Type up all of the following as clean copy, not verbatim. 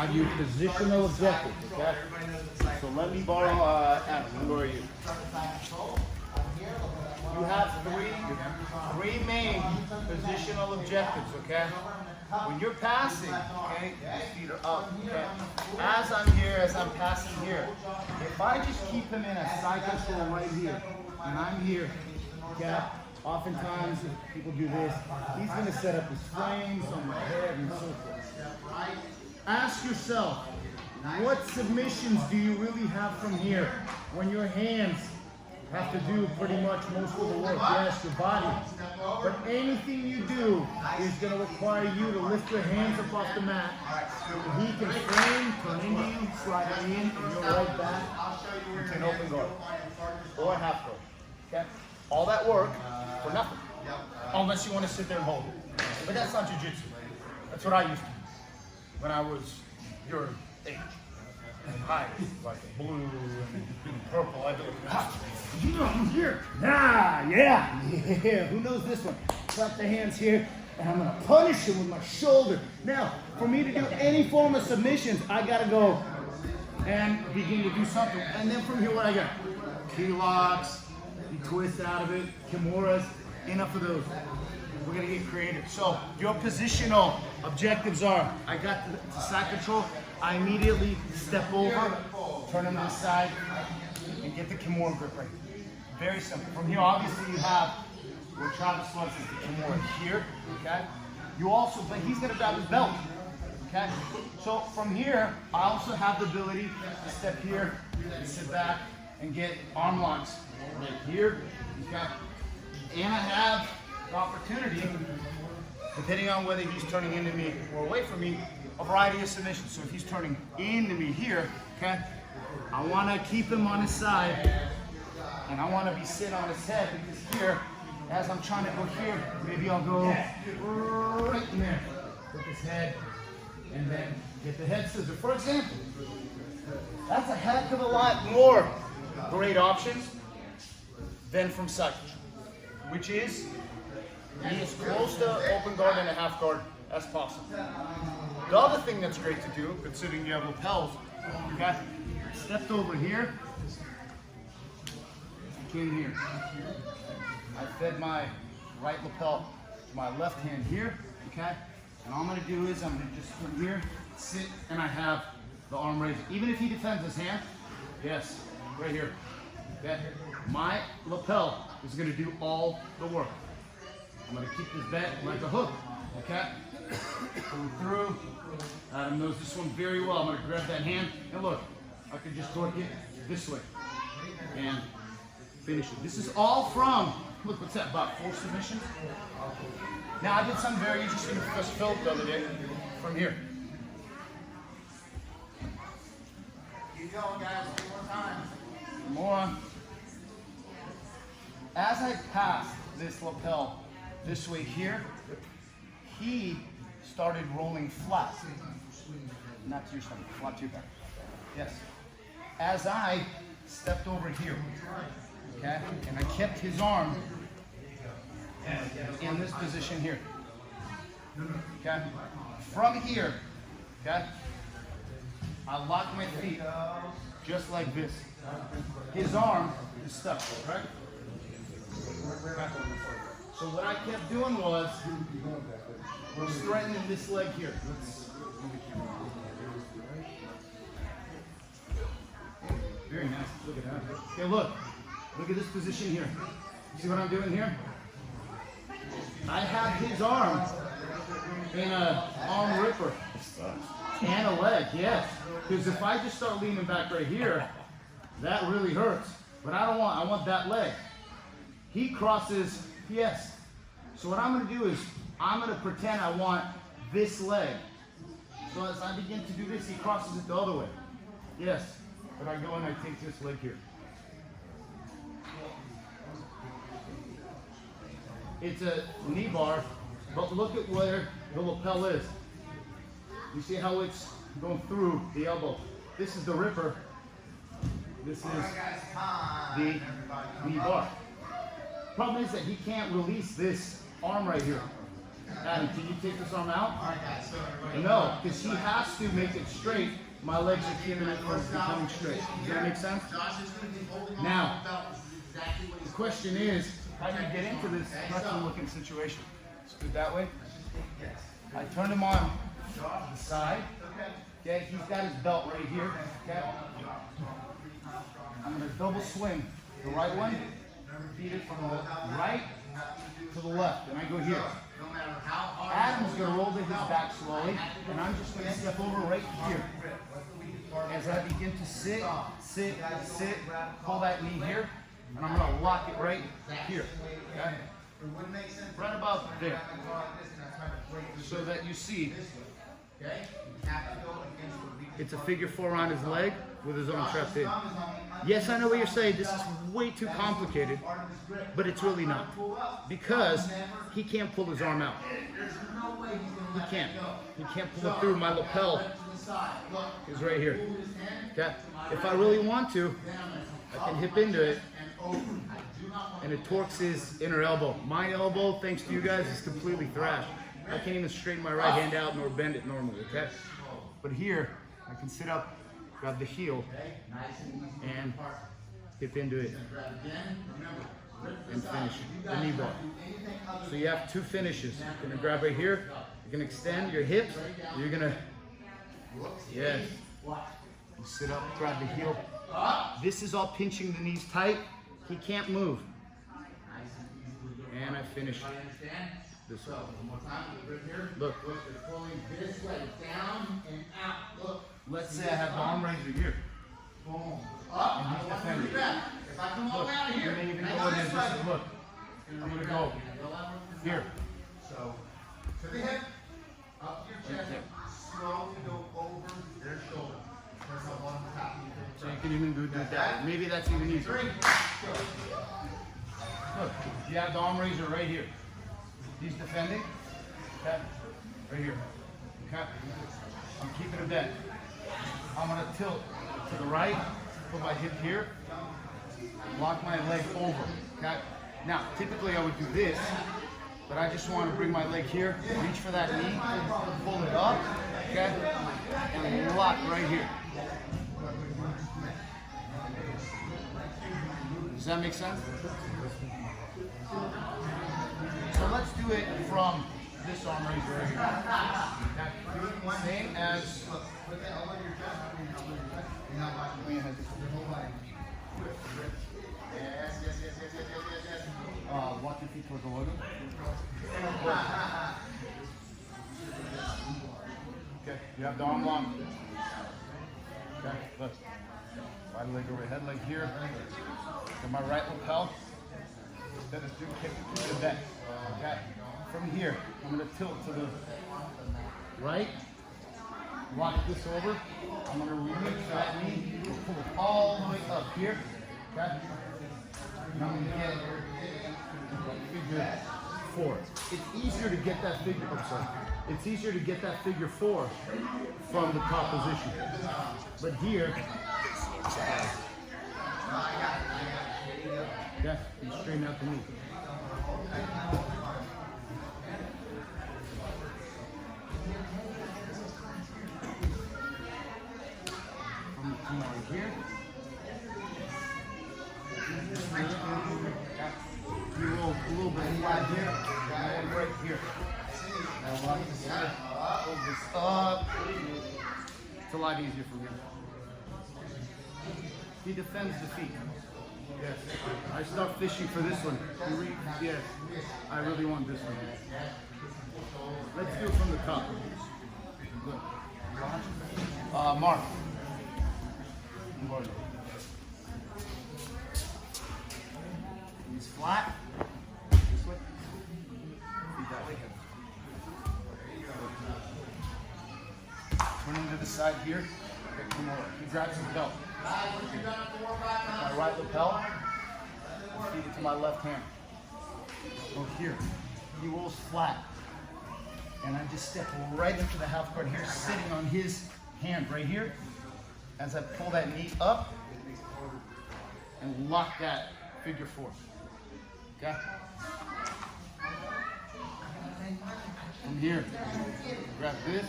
have you positional objectives, okay? So let me borrow Adam, where are you? You have three main positional objectives, okay? When you're passing, okay, your feet are up, okay? As I'm here, as I'm passing here, if I just keep him in a side control right here, and I'm here, okay? Oftentimes, people do this. He's gonna set up his frames on my head and so forth. Ask yourself, what submissions do you really have from here? When your hands have to do pretty much most of the work. Yes, your body. But anything you do is going to require you to lift your hands up off the mat. He can frame, turn into you, slide in, and go right back into an open guard. Or a half guard. Okay? All that work for nothing. Unless you want to sit there and hold it. But that's not jiu-jitsu. That's what I used to do when I was your age. And high, like blue and purple. I do it. You know, I'm here. Yeah. Who knows this one? Clap the hands here, and I'm gonna punish him with my shoulder. Now, for me to do any form of submissions, I gotta go and begin to do something. And then from here, what I got? Key locks, you twist out of it, kimuras, enough of those. We're gonna get creative. So your positional objectives are, I got the side control, I immediately step over, turn him to the side, and get the kimura grip right. Very simple. From here, obviously you have where Travis wants is the kimura here, okay? You also, but he's gonna grab his belt, okay? So from here, I also have the ability to step here, and sit back, and get arm locks right here, okay? And I have the opportunity, depending on whether he's turning into me or away from me, a variety of submissions. So if he's turning into me here, okay, I want to keep him on his side, and I want to be sitting on his head, because here, as I'm trying to go here, maybe I'll go right in there with his head, and then get the head scissor. For example, that's a heck of a lot more great options than from side control, which is be as close to open guard and a half guard as possible. The other thing that's great to do, considering you have lapels, okay, stepped over here, came here. I fed my right lapel to my left hand here, okay, and all I'm gonna do is I'm gonna just from here, sit, and I have the arm raised. Even if he defends his hand, yes, right here, okay, my lapel is gonna do all the work. I'm gonna keep this back like a hook, okay? Come through. Adam knows this one very well. I'm gonna grab that hand, and look, I can just torque it this way and finish it. This is all from, look, what's that, about 4 submissions? Now, I did something very interesting with Chris Philip the other day from here. Keep going, guys, 2 more times. More on. As I passed this lapel this way here, he started rolling flat. Not to your stomach, flat to your back. Yes. As I stepped over here, okay, and I kept his arm in this position here, okay. From here, okay, I lock my feet just like this. His arm is stuck, right? Okay. So what I kept doing was strengthening this leg here. Very nice. Look at that. Okay, look at this position here. See what I'm doing here? I have his arm in a arm ripper and a leg, yes. Because if I just start leaning back right here, that really hurts. But I want that leg. He crosses, yes. So what I'm gonna do is, I'm gonna pretend I want this leg. So as I begin to do this, he crosses it the other way. Yes, but I go and I take this leg here. It's a knee bar, but look at where the lapel is. You see how it's going through the elbow. This is the ripper. This is the knee bar. Problem is that he can't release this arm right here. Adam, can you take this arm out? No, because he has to make it straight. My legs are keeping it from becoming straight. Does that make sense? Now, the question is, how do you get into this wrestling-looking situation? Let's do it that way. I turn him on the side. Okay, he's got his belt right here. Okay, I'm going to double swing the right one, feed it from the right to the left, and I go here. Adam's going to roll to his back slowly, and I'm just going to step over right here. As I begin to sit, pull that knee here, and I'm going to lock it right here. Okay? Right about there. So that you see, it's a figure 4 on his leg with his arm trapped in. Yes, I know what you're saying. This is way too complicated, but it's really not. Because he can't pull his arm out. He can't. He can't pull it through. My lapel is right here. Okay? If I really want to, I can hip into it, and it torques his inner elbow. My elbow, thanks to you guys, is completely thrashed. I can't even straighten my right hand out nor bend it normally, okay? But here, I can sit up, grab the heel, and hip into it, and finish the knee bar. So you have 2 finishes. You're gonna grab right here, you're gonna extend your hips, you're gonna, yes. You sit up, grab the heel. This is all pinching the knees tight. He can't move. And I finish this way. Look. Let's say I have the arm raiser here. And he's defending. Look, you may even go in and just look. I'm going to go here. So to the hip, up your chest, slowly go over their shoulder. So you can even do that. Maybe that's even easier. Look, you have the arm raiser right here. He's defending. Okay, right here. Okay, I'm keeping it bent. I'm gonna tilt to the right, put my hip here, lock my leg over. Okay. Now, typically I would do this, but I just want to bring my leg here, reach for that knee, pull it up, okay, and lock right here. Does that make sense? So let's do it from this arm raiser right here. Same as. Walk your feet towards the logo. Okay, you have the arm long. Okay, look. Right leg over head leg here. Then my right lapel. Instead of kick to the back. Okay. From here, I'm going to tilt to the right. Lock this over. I'm going to release that knee. Pull it all the way up here. Okay. And I'm going to get figure 4. It's easier to get that figure. I'm sorry. It's easier to get that figure 4 from the top position. But here. Yeah, you straighten out the knee. From right here. You roll a little bit flat here, and right here. Now lock this up, hold this up. It's a lot easier for me. He defends the feet. Yes. I start fishing for this one. Yes. I really want this one. Let's do it from the top. Look. Mark. He's flat. This way. Feet that way. Turn him to the side here. Okay, come over. He grabs his belt. My right lapel, feed it to my left hand. Go here. He rolls flat. And I just step right into the half guard here, sitting on his hand right here. As I pull that knee up and lock that figure 4. Okay? From here, grab this.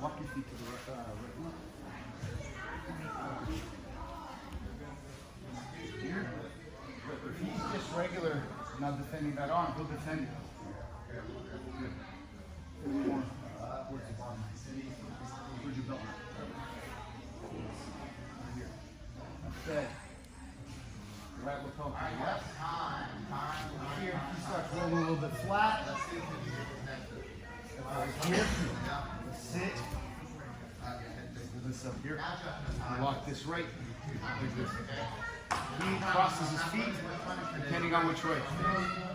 Walk your feet to the right. Here. If he's just regular, not defending that arm, he'll defend it. Good. More. Where's the bottom? Where's your belt? Right here. That's it. Right lapel. Yes. Here, he starts rolling a little bit flat. Right here. Sit. Do this up here. Lock this right. Like this. He crosses his feet depending on which way.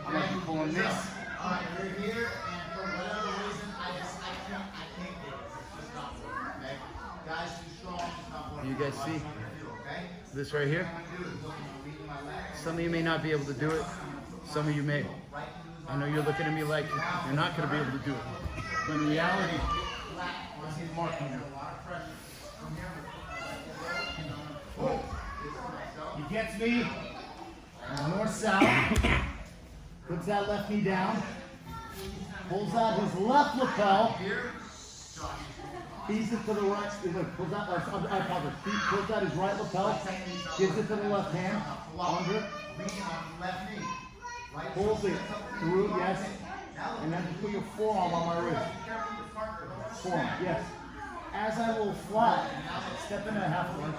And I can pull on this. Alright, you're here, and for whatever reason, I can't do it. It's just not working, okay? Guys too strong, it's not working. You guys see Okay? this right here? Some of you may not be able to do it. Some of you may. I know you're looking at me like you're not going to be able to do it. But in reality, he's marking you. He gets me north-south, puts that left knee down, pulls out his left lapel, feeds it to the right, pulls out, pulls out his right lapel, gives it to the left hand, under, pulls it through, yes, and then put your forearm on my wrist. Forearm, yes. As I roll flat, step in a half leg.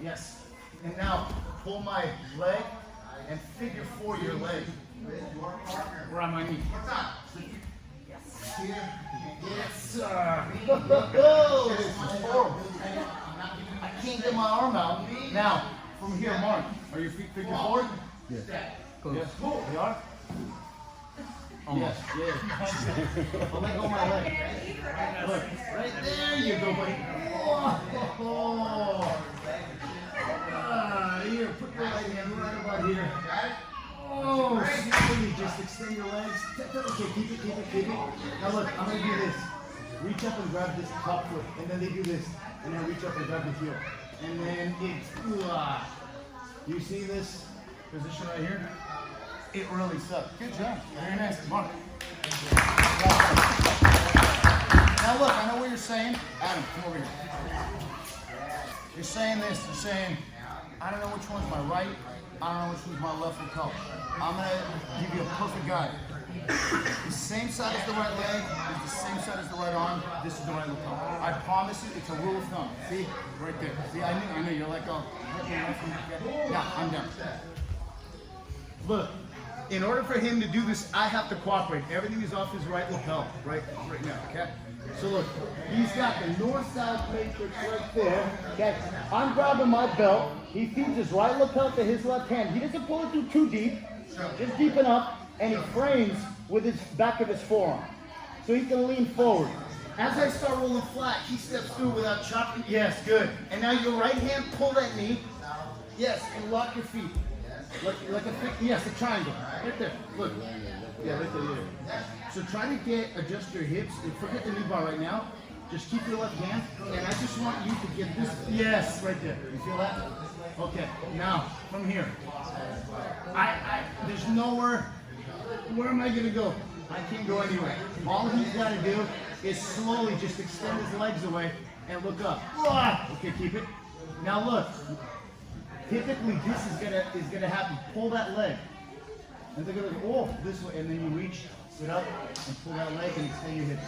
Yes. And now pull my leg and figure 4 your leg. We're on my knee. Yes. Yes, sir. Oh, this is horrible. I can't get my arm out. Now, from here, Mark, are your feet figure 4? Yes. Yes. They are? Almost. Yes. I'll let go of my leg. Look, right there you go, buddy. Oh. Here, put your right hand right about here. Oh, slowly, just extend your legs. Okay, keep it. Now look, I'm gonna do this. Reach up and grab this top foot, and then they do this, and then reach up and grab the heel, and then it's you see this position right here? It really sucks. Good job. Very nice, Mark. Now look, I know what you're saying. Adam, come over here. You're saying this. You're saying, I don't know which one's my right. I don't know which one's my left lapel. I'm gonna give you a perfect guide. The same side as the right leg is the same side as the right arm. This is the right lapel. I promise you, it's a rule of thumb. See, right there. See, I know you're like, oh, yeah, I'm done. Look, in order for him to do this, I have to cooperate. Everything is off his right lapel, right now, okay? So look, he's got the north-south matrix right there, okay? I'm grabbing my belt. He feeds his right lapel to his left hand. He doesn't pull it through too deep, just deep enough, and he frames with his back of his forearm. So he can lean forward. As I start rolling flat, he steps through without chopping. Yes, good. And now your right hand, pull that knee. Yes, and lock your feet. Like a triangle. Right there. Look. Yeah, right there. Yeah. So try to adjust your hips. Forget the knee bar right now. Just keep your left hand. And I just want you to get this. Yes, right there. You feel that? Okay. Now, from here. There's nowhere. Where am I going to go? I can't go anywhere. All he's got to do is slowly just extend his legs away and look up. Okay, keep it. Now look. Typically, this is gonna happen. Pull that leg, and they're gonna go this way, and then you reach, sit up, and pull that leg and extend your hips.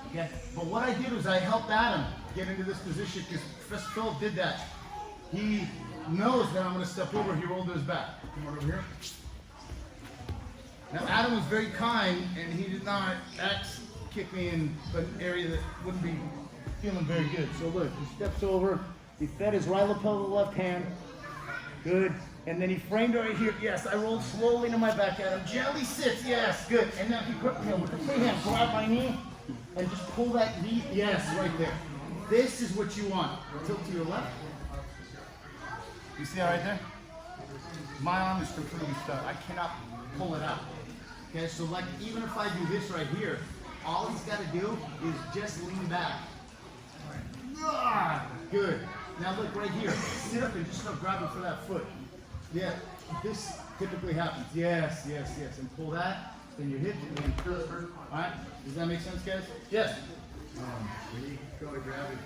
Okay. But what I did was I helped Adam get into this position because Phil did that. He knows that I'm gonna step over. He rolled to his back. Come on over here. Now Adam was very kind, and he did not kick me in an area that wouldn't be feeling very good. So look, he steps over. He fed his right lapel to the left hand. Good. And then he framed right here. Yes, I rolled slowly to my back at him. Gently sits. Yes, good. And now he with the free hand, grab my knee and just pull that knee. Yes, right there. This is what you want. Tilt to your left. You see that right there? My arm is completely stuck. I cannot pull it out. Okay, so like even if I do this right here, all he's got to do is just lean back. Good. Now look right here. Sit up and just start grabbing for that foot. Yeah, this typically happens. Yes, yes, yes. And pull that, then you hit it, and then all right. Does that make sense, guys? Yes. When you go to grab it,